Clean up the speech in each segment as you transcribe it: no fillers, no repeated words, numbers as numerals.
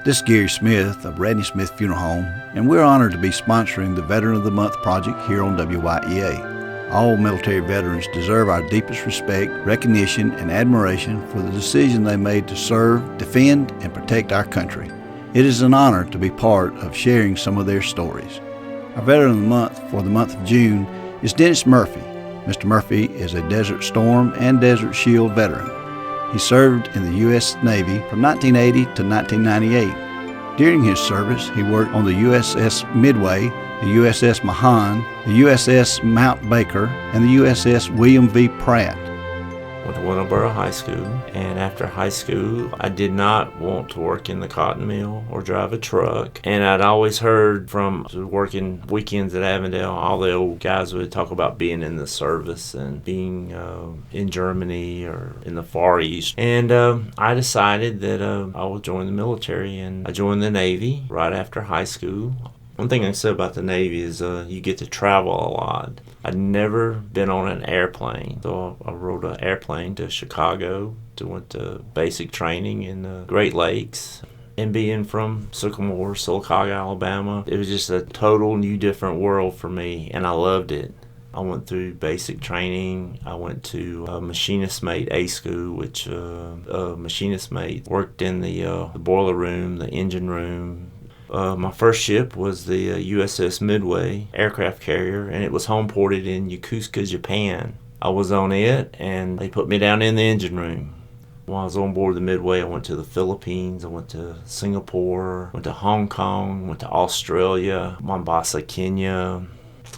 This is Gary Smith of Radney Smith Funeral Home, and we're honored to be sponsoring the Veteran of the Month project here on WYEA. All military veterans deserve our deepest respect, recognition, and admiration for the decision they made to serve, defend, and protect our country. It is an honor to be part of sharing some of their stories. Our Veteran of the Month for the month of June is Dennis Murphy. Mr. Murphy is a Desert Storm and Desert Shield veteran. He served in the U.S. Navy from 1980 to 1998. During his service, he worked on the USS Midway, the USS Mahan, the USS Mount Baker, and the USS William V. Pratt. Went to Winterboro High School, and after high school, I did not want to work in the cotton mill or drive a truck. And I'd always heard from working weekends at Avondale, all the old guys would talk about being in the service and being in Germany or in the Far East. And I decided that I would join the military, and I joined the Navy right after high school. One thing I can say about the Navy is you get to travel a lot. I'd never been on an airplane, so I rode an airplane to Chicago, went to basic training in the Great Lakes. And being from Sycamore, Sylacauga, Alabama, it was just a total new different world for me, and I loved it. I went through basic training. I went to machinist mate A school, which machinist mate worked in the boiler room, the engine room. My first ship was the USS Midway aircraft carrier, and it was home ported in Yokosuka, Japan. I was on it, and they put me down in the engine room. While I was on board the Midway, I went to the Philippines, I went to Singapore, went to Hong Kong, went to Australia, Mombasa, Kenya.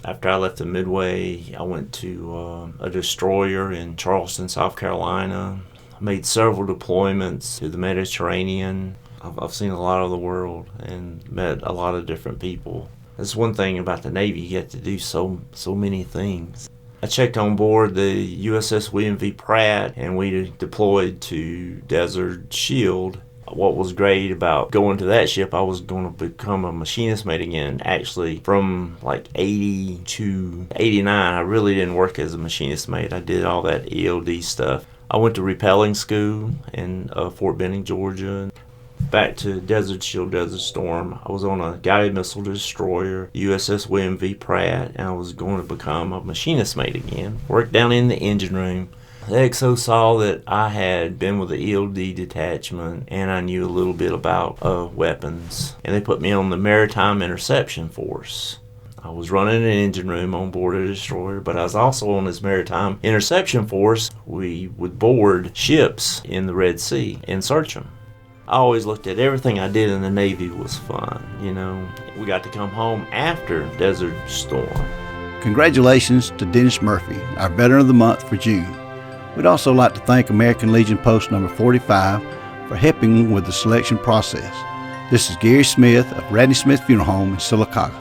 After I left the Midway, I went to a destroyer in Charleston, South Carolina. I made several deployments to the Mediterranean. I've seen a lot of the world and met a lot of different people. That's one thing about the Navy, you get to do so many things. I checked on board the USS William V. Pratt, and we deployed to Desert Shield. What was great about going to that ship, I was going to become a machinist mate again. Actually, from like 80 to 89, I really didn't work as a machinist mate. I did all that EOD stuff. I went to repelling school in Fort Benning, Georgia. Back to Desert Shield, Desert Storm. I was on a guided missile destroyer, USS William V. Pratt, and I was going to become a machinist mate again. Worked down in the engine room. The XO saw that I had been with the EOD detachment, and I knew a little bit about weapons, and they put me on the Maritime Interception Force. I was running an engine room on board a destroyer, but I was also on this Maritime Interception Force. We would board ships in the Red Sea and search them. I always looked at everything I did in the Navy was fun, you know. We got to come home after Desert Storm. Congratulations to Dennis Murphy, our Veteran of the Month for June. We'd also like to thank American Legion Post number 45 for helping with the selection process. This is Gary Smith of Radney Smith Funeral Home in Sylacauga.